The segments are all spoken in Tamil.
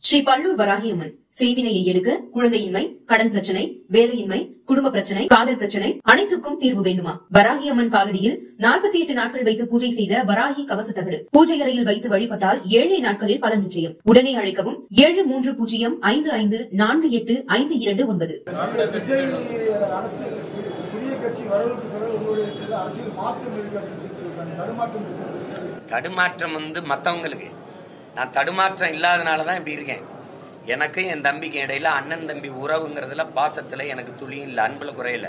ஸ்ரீ பல்லூர் வராகியம்மன் செய்வினையை எடுக்க குழந்தையின்மை, கடன் பிரச்சனை, வேலையின்மை, குடும்ப பிரச்சனை, காதல் பிரச்சனை அனைத்துக்கும் தீர்வு வேண்டுமா? வராகியம்மன் காலடியில் 48 நாட்கள் வைத்து பூஜை செய்த வராகி கவசத்தகடு பூஜை அறையில் வைத்து வழிபட்டால் 7 நாட்களில் பலன் நிச்சயம். உடனே அழைக்கவும் 7305548529. தடுமாற்றம் மத்தவங்களுக்கு, நான் தடுமாற்றம் இல்லாதனாலதான் இப்படி இருக்கேன். எனக்கு என் தம்பிக்கு இடையில அண்ணன் தம்பி உறவுங்கிறதுல பாசத்துல எனக்கு துளியும் இல்லை, அன்புல குறையில.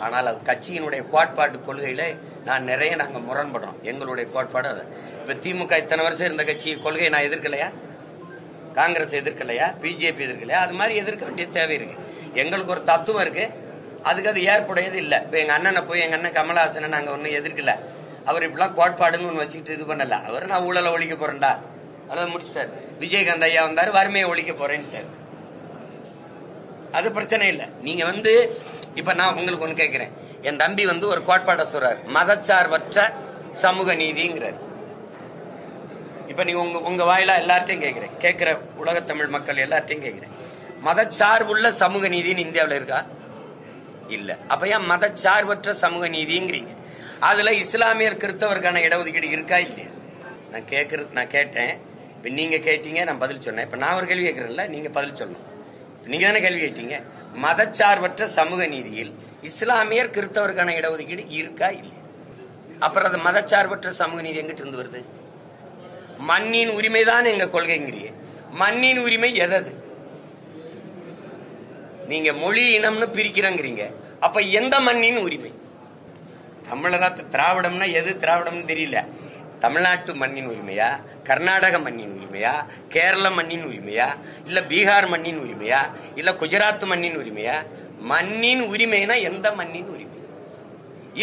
ஆனால் கட்சியினுடைய கோட்பாட்டு கொள்கையில நாங்க முரண்படுறோம். எங்களுடைய கோட்பாடு அது. இப்ப திமுக இத்தனை வருஷம் இருந்த கட்சி கொள்கையை நான் எதிர்க்கலையா? காங்கிரஸ் எதிர்க்கலையா? பிஜேபி எதிர்க்கலையா? அது மாதிரி எதிர்க்க வேண்டிய தேவை இருக்கு. எங்களுக்கு ஒரு தத்துவம் இருக்கு, அதுக்கு அது ஏற்புடையது இல்லை. இப்ப எங்க அண்ணனை போய் எங்க அண்ணன் கமலஹாசனை நாங்க ஒன்னும் எதிர்க்கல. அவர் இப்படிலாம் கோட்பாடுன்னு ஒன்று வச்சுக்கிட்டு இது பண்ணல. அவர் நான் ஊழலை ஒழிக்க போறேன்டா அதை முடிச்சிட்டாரு. விஜயகாந்த் ஐயா வந்தாரு, வறுமையை ஒழிக்க போறேன்ட்டாரு. அது பிரச்சனை இல்லை. நீங்க இப்ப நான் உங்களுக்கு ஒண்ணு கேட்கிறேன். என் தம்பி ஒரு கோட்பாட்டை சொல்றாரு, மதச்சார்பற்ற சமூக நீதிங்கிறார். இப்ப நீங்க உங்க வாயிலா எல்லார்ட்டையும் கேட்கிறேன், கேட்கிற உலக தமிழ் மக்கள் எல்லார்ட்டையும் கேட்கிறேன், மதச்சார்புள்ள சமூக நீதினு இந்தியாவில் இருக்கா? இல்ல. அப்ப ஏன் மதச்சார்பற்ற சமூக நீதிங்கிறீங்க? அதுல இஸ்லாமியர் கிறிஸ்தவருக்கான இடஒதுக்கீடு இருக்கா இல்லையா? நான் கேட்டேன். இப்ப நீங்க கேட்டீங்க, நான் பதில் சொன்னேன். இப்ப நான் ஒரு கேள்வி கேட்கிறேன்ல, நீங்க பதில் சொல்லணும். நீங்க தானே கேள்வி கேட்டீங்க. மதச்சார்பற்ற சமூக நீதியில் இஸ்லாமியர் கிறிஸ்தவருக்கான இடஒதுக்கீடு இருக்கா இல்லையா? அப்புறம் அது மதச்சார்பற்ற சமூக நீதி எங்கிட்ட இருந்து வருது? மண்ணின் உரிமை தான் எங்க கொள்கைங்கிறீங்க. மண்ணின் உரிமை எதது? நீங்க மொழி இனம்னு பிரிக்கிறங்கிறீங்க. அப்ப எந்த மண்ணின் உரிமை? தமிழரா திராவிடம்னா எது திராவிடம்னு தெரியல. தமிழ்நாட்டு மண்ணின் உரிமையா, கர்நாடக மண்ணின் உரிமையா, கேரள மண்ணின் உரிமையா, இல்ல பீகார் மண்ணின் உரிமையா, இல்ல குஜராத் மண்ணின் உரிமையா? மண்ணின் உரிமைனா எந்த மண்ணின் உரிமை?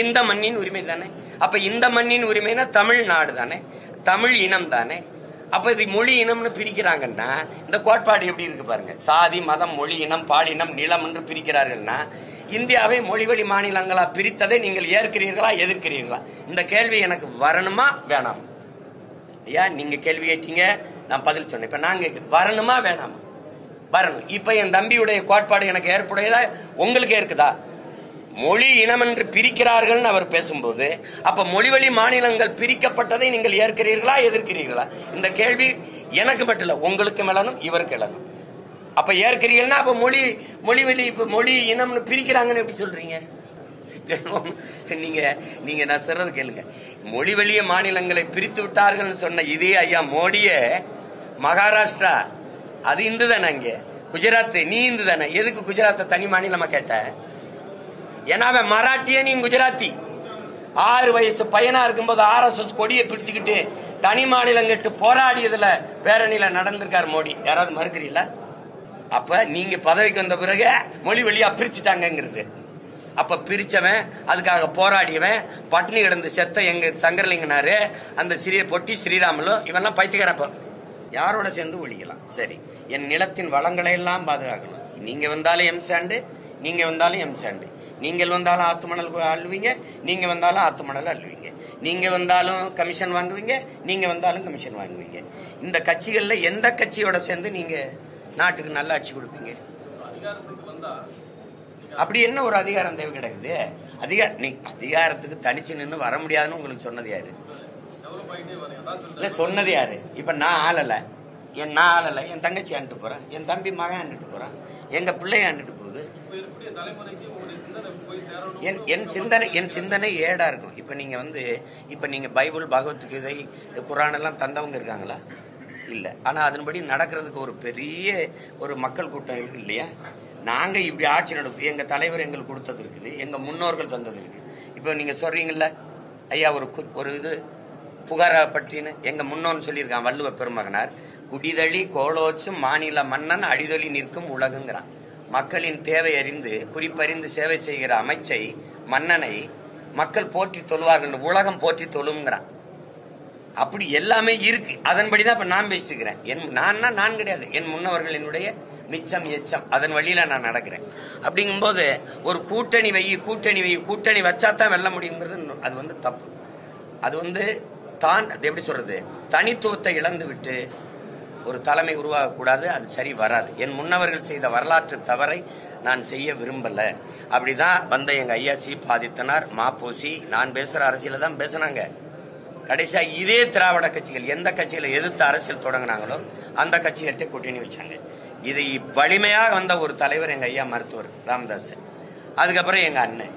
இந்த மண்ணின் உரிமை தானே. அப்ப இந்த மண்ணின் உரிமைனா தமிழ்நாடு தானே, தமிழ் இனம் தானே. அப்ப இது மொழி இனம்னு பிரிக்கிறாங்கன்னா இந்த கோட்பாடு எப்படி இருக்கு பாருங்க. சாதி, மதம், மொழி இனம், பாலினம், நிலம் என்று பிரிக்கிறார்கள்னா இந்தியாவை மொழிவழி மாநிலங்களா பிரித்ததை நீங்கள் ஏற்கிறீர்களா எதிர்க்கிறீர்களா? இந்த கேள்வி எனக்கு வரணுமா வேணாமா? ஐயா நீங்க கேள்வி கேட்டீங்க, நான் பதில் சொன்னேன். இப்ப நாங்க வரணுமா வேணாமா? வரணும். இப்ப என் தம்பியுடைய கோட்பாடு எனக்கு ஏற்புடையதா உங்களுக்கு ஏற்குதா? மொழி இனம் என்று பிரிக்கிறார்கள் அவர் பேசும்போது, அப்ப மொழிவழி மாநிலங்கள் பிரிக்கப்பட்டதை நீங்கள் ஏற்கிறீர்களா எதிர்க்கிறீர்களா? இந்த கேள்வி எனக்கு மட்டும் இல்ல, உங்களுக்கு எழணும், இவருக்கு எழணும். அப்ப ஏற்கிறீர்கள்னா அப்ப மொழிவழி மொழி இனம்னு பிரிக்கிறாங்கன்னு எப்படி சொல்றீங்க? நீங்க நான் சொல்றது கேளுங்க. மொழிவழிய மாநிலங்களை பிரித்து விட்டார்கள் சொன்ன இதே ஐயா மோடியே மகாராஷ்டிரா அது இந்து தானே, அங்க குஜராத் நீ இந்து தானே, எதுக்கு குஜராத்தை தனி மாநிலமா கேட்ட? ஏன்னா அவன் மராட்டிய, நீ குஜராத்தி. 6 வயசு பையனா இருக்கும்போது RSS கொடியை பிடிச்சுக்கிட்டு தனி மாநிலம் கட்டு போராடியதுல பேரணியில நடந்திருக்காரு மோடி. யாராவது மறுக்கிறீங்களா? அப்ப நீங்க பதவிக்கு வந்த பிறகு மொழி வழியா பிரிச்சுட்டாங்கிறது. அப்ப பிரிச்சவன், அதுக்காக போராடியவன், பட்டினி கிடந்து செத்த எங்க சங்கரலிங்கனாரு, அந்த பொட்டி ஸ்ரீராமலும், இவெல்லாம் பைத்தியக்காரப்ப யாரோட சேர்ந்து ஒழிக்கலாம்? சரி, என் நிலத்தின் வளங்களை எல்லாம் பாதுகாக்கணும். நீங்க வந்தாலும் எம்சாண்டு, நீங்க வந்தாலும் எம்சாண்டு. நீங்கள் வந்தாலும் ஆத்துமணல் அள்ளுவீங்க, நீங்க வந்தாலும் ஆத்துமணல் அள்ளுவீங்க. நீங்க வந்தாலும் கமிஷன் வாங்குவீங்க, நீங்க வந்தாலும் கமிஷன் வாங்குவீங்க. இந்த கட்சிகள்ல எந்த கட்சியோட சேர்ந்து நீங்க நாட்டுக்கு நல்ல ஆட்சி கொடுப்பீங்க? அப்படி என்ன ஒரு அதிகாரம் தேவை கிடக்குது? அதிகாரத்துக்கு தனிச்சு நின்று வர முடியாதுன்னு உங்களுக்கு சொன்னது யாரு? இல்ல சொன்னது யாரு? இப்ப நான் ஆளல, என் தங்கச்சி ஆண்டுட்டு போறேன், என் தம்பி மகன் ஆண்டுட்டு போறான், எங்க பிள்ளைய ஆண்டுட்டு போகுது. என் சிந்தனை ஏடா இருக்கும். இப்ப நீங்க பைபிள், பகவத்கீதை, குரான் எல்லாம் தந்தவங்க இருக்காங்களா? இல்ல. ஆனா அதன்படி நடக்கிறதுக்கு ஒரு பெரிய ஒரு மக்கள் கூட்டம் இருக்கு இல்லையா? நாங்க இப்படி ஆட்சி நடக்கும், எங்க தலைவர் எங்களுக்கு கொடுத்தது இருக்குது, எங்க முன்னோர்கள் தந்தது இருக்கு. இப்ப நீங்க சொல்றீங்கல்ல ஐயா, ஒரு இது புகார பற்றின்னு எங்க முன்னோன்னு சொல்லியிருக்கான் வள்ளுவ பெருமகனார். குடிதழி கோலோச்சும் மாநில மன்னன் அடிதொலி நிற்கும் உலகுங்கிறான். மக்களின் தேவை அறிந்து குறிப்பறிந்து சேவை செய்கிற அமைச்சை, மன்னனை மக்கள் போற்றி தொழுவார்கள், உலகம் போற்றி தொழுங்கிறான். அப்படி எல்லாமே இருக்கு. அதன்படிதான் இப்ப நான் பேசிட்டு இருக்கிறேன். நான் கிடையாது, என் முன்னவர்கள் என்னுடைய மிச்சம் எச்சம், அதன் வழியில நான் நடக்கிறேன். அப்படிங்கும்போது ஒரு கூட்டணி வச்சாதான் வெல்ல முடியுங்கிறது அது தப்பு. அது தான் எப்படி சொல்றது, தனித்துவத்தை இழந்து விட்டு ஒரு தலைமை உருவாகக்கூடாது. அது சரி வராது. என் முன்னவர்கள் செய்த வரலாற்று தவறை நான் செய்ய விரும்பல. அப்படிதான் வந்த எங்க ஐயா ஆதித்தனார், மாப்போசி, நான் பேசுற அரசியல தான் பேசினாங்க. கடைசியா இதே திராவிட கட்சிகள் எந்த கட்சியில எதிர்த்து அரசியல் தொடங்கினாங்களோ அந்த கட்சிகள்கிட்ட கூட்டணி வச்சாங்க. இது வலிமையாக வந்த ஒரு தலைவர் எங்க ஐயா மருத்துவர் ராமதாஸ், அதுக்கப்புறம் எங்க அண்ணன்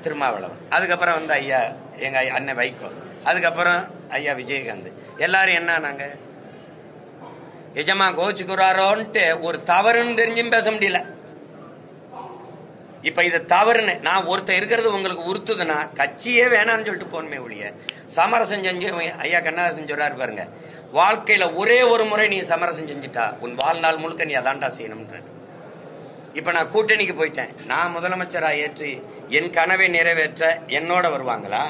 திருமாவளவன், அதுக்கப்புறம் வந்து ஐயா எங்க அண்ணன் வைகோ, அதுக்கப்புறம் ஐயா விஜயகாந்த். எல்லாரும் என்ன நாங்க எஜமா கோச்சுக்குறாரோன்ட்டு ஒரு தவறுன்னு தெரிஞ்சும் பேச முடியல. இப்ப இது தவறுன்னு நான் ஒருத்தர் இருக்கிறது உங்களுக்கு உறுத்துதுன்னா கட்சியே வேணான்னு சொல்லிட்டு போனமே ஒழிய சமரசம் செஞ்சு ஐயா கண்ணதாசன் சொல்றாரு பாருங்க, வாழ்க்கையில ஒரே ஒரு முறை நீ சமரசம் செஞ்சுட்டா உன் வாழ்நாள் முழுக்க நீ அதான்டா செய்யணும்ன்றாரு. இப்ப நான் கூட்டணிக்கு போயிட்டேன், நான் முதலமைச்சரா ஏற்று என் கனவை நிறைவேற்ற என்னோட வருவாங்களா?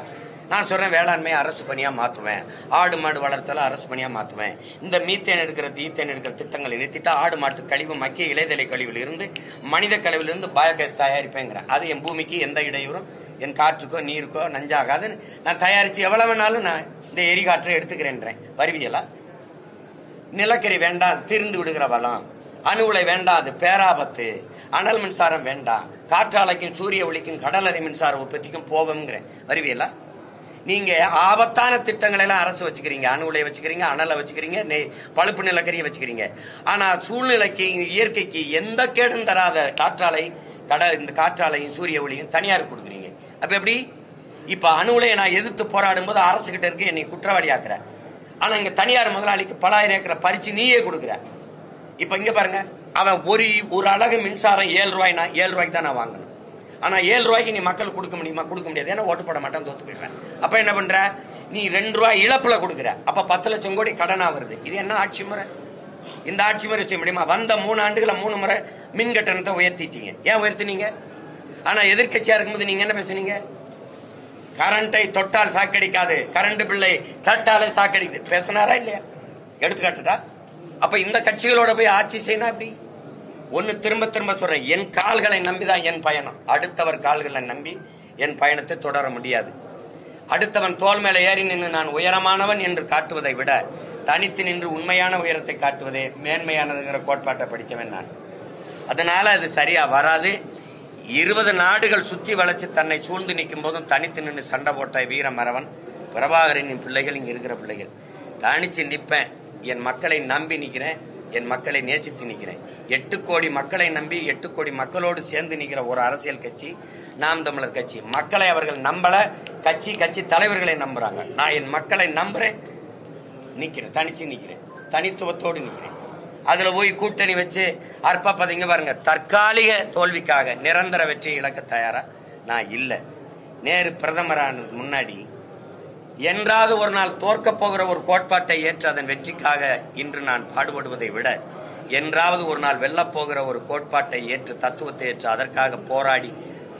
நான் சொல்றேன் வேளாண்மையை அரசு பணியா மாத்துவேன், ஆடு மாடு வளர்த்தல அரசு பணியா மாத்துவேன், இந்த மீத்தேன் எடுக்கிறது ஈத்தேன் எடுக்கிற திட்டங்களை நிறுத்திட்டா ஆடு மாட்டு கழிவு மக்கிய இலைதலை கழிவுல இருந்து மனித கழிவுல இருந்து பயோகேஸ் தயாரிப்பேங்கிறேன். அது என் பூமிக்கு எந்த இடையூறும் என் காற்றுக்கோ நீருக்கோ நஞ்சாகாதுன்னு நான் தயாரிச்சு எவ்வளவு வேணாலும் நான் இந்த எரிகாற்றை எடுத்துக்கிறேன்றேன். வருவியலா? நிலக்கரி வேண்டாம், தீர்ந்து விடுகிற வளம். அணு உலை வேண்டாம், அது பேராபத்து. அனல் மின்சாரம் வேண்டாம், காற்றாலைக்கும் சூரிய ஒளிக்கும் கடலறை மின்சார உற்பத்திக்கும் போவோம்ங்கிறேன். வருவியலா? நீங்க ஆபத்தான திட்டங்களை எல்லாம் அரசு வச்சுக்கிறீங்க, அணு உலையை வச்சுக்கிறீங்க, அனலை வச்சுக்கிறீங்க, பழுப்பு நிலக்கரியை வச்சுக்கிறீங்க. ஆனா சூழ்நிலைக்கு இயற்கைக்கு எந்த கேடும் தராத காற்றாலை இந்த காற்றாலையும் சூரிய ஒளியும் தனியார் கொடுக்குறீங்க. அப்ப எப்படி? இப்ப அணு உலையை நான் எதிர்த்து போராடும் போது அரசு கிட்ட இருக்கு என்னை குற்றவாளி ஆக்குற. ஆனா இங்க தனியார் முதலாளிக்கு பல ஆயிரம் ஏக்கரை பறிச்சு நீயே கொடுக்குற. இப்ப இங்க பாருங்க, அவன் ஒரு அழகு மின்சாரம் 7 ரூபாய்னா 7 ரூபாய்க்கு தான் நான் வாங்கணும். ஆனா 7 ரூபாய்க்கு நீ மக்கள் கொடுக்க முடியுமா? கொடுக்க முடியாது. ஏன்னா ஓட்டு போட மாட்டேன், தோத்து போயிடுறேன். அப்ப என்ன பண்ற? நீ 2 ரூபாய் இழப்புல கொடுக்குற. அப்ப 10 லட்சம் கோடி கடனா வருது. இது என்ன ஆட்சி முறை? இந்த ஆட்சி முறை செய்ய முடியுமா? வந்த 3 ஆண்டுகளை 3 முறை மின் கட்டணத்தை உயர்த்திட்டீங்க. ஏன் உயர்த்தினீங்க? ஆனா எதிர்கட்சியா இருக்கும்போது நீங்க என்ன பேசுனீங்க? கரண்டை தொட்டால் சாக்கடிக்காது, கரண்ட் பில்லை கேட்டாலே சாக்கடிக்குது பேசினாரா இல்லையா? எடுத்துக்காட்டுட்டா. அப்ப இந்த கட்சிகளோட போய் ஆட்சி செய்யணும். அப்படி ஒன்னு திரும்ப திரும்ப சொல்றேன், என் கால்களை நம்பிதான் என் பயணம். அடுத்தவர் கால்களை நம்பி என் பயணத்தை தொடர முடியாது. அடுத்தவன் தோல் மேல ஏறி நின்று நான் உயரமானவன் என்று காட்டுவதை விட தனித்து நின்று உண்மையான உயரத்தை காட்டுவதே மேன்மையானதுங்கிற கோட்பாட்டை படிச்சவன் நான். அதனால அது சரியா வராது. 20 நாடுகள் சுத்தி வளைச்சு தன்னை சூழ்ந்து நிற்கும் போதும் தனித்து நின்று சண்டை போட்ட வீர மறவன் பிரபாகரனின் பிள்ளைகள், இங்க இருக்கிற பிள்ளைகள். தனிச்சு நிற்பேன், என் மக்களை நம்பி நிக்கிறேன், என் மக்களை நேசித்து நிக்கிறேன். 8 கோடி மக்களை நம்பி 8 கோடி மக்களோடு சேர்ந்து நிக்கிற ஒரு அரசியல் கட்சி நாம் தமிழர் கட்சி. மக்களை அவர்கள் நம்பல, கட்சி தலைவர்களை நம்புறாங்க. நான் என் மக்களை நம்புறேன், நிக்கிறேன், தனிச்சு நிக்கிறேன், தனித்துவத்தோடு நிக்கிறேன். அதுல போய் கூட்டணி வச்சு அற்பப்பதிங்க பாருங்க, தற்காலிக தோல்விக்காக நிரந்தர வெற்றியை இழக்க தயாரா நான் இல்ல. நேரு பிரதமரானதுக்கு முன்னாடி என்றாவது ஒரு நாள் தோற்க போகிற ஒரு கோட்பாட்டை ஏற்று அதன் வெற்றிக்காக இன்று நான் பாடுபடுவதை விட என்றாவது ஒரு நாள் வெல்லப் போகிற ஒரு கோட்பாட்டை ஏற்று தத்துவத்தை ஏற்று அதற்காக போராடி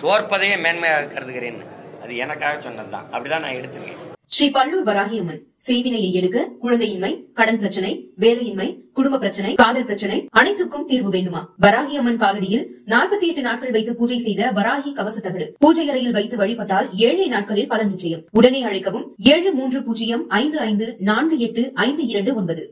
தோற்பதையே மேன்மையாக கருதுகிறேன். அது எனக்காக சொன்னதுதான். அப்படிதான் நான் எடுத்துருக்கேன். ஸ்ரீ பல்லூர் வராகியம்மன் செய்வினையை எடுக்க குழந்தையின்மை, கடன் பிரச்சனை, வேலையின்மை, குடும்ப பிரச்சனை, காதல் பிரச்சனை அனைத்துக்கும் தீர்வு வேண்டுமா? வராகியம்மன் காலடியில் 48 நாட்கள் வைத்து பூஜை செய்த வராகி கவசத்தகடு பூஜை அறையில் வைத்து வழிபட்டால் 7 நாட்களில் பலன் நிச்சயம். உடனே அழைக்கவும் 7305548529.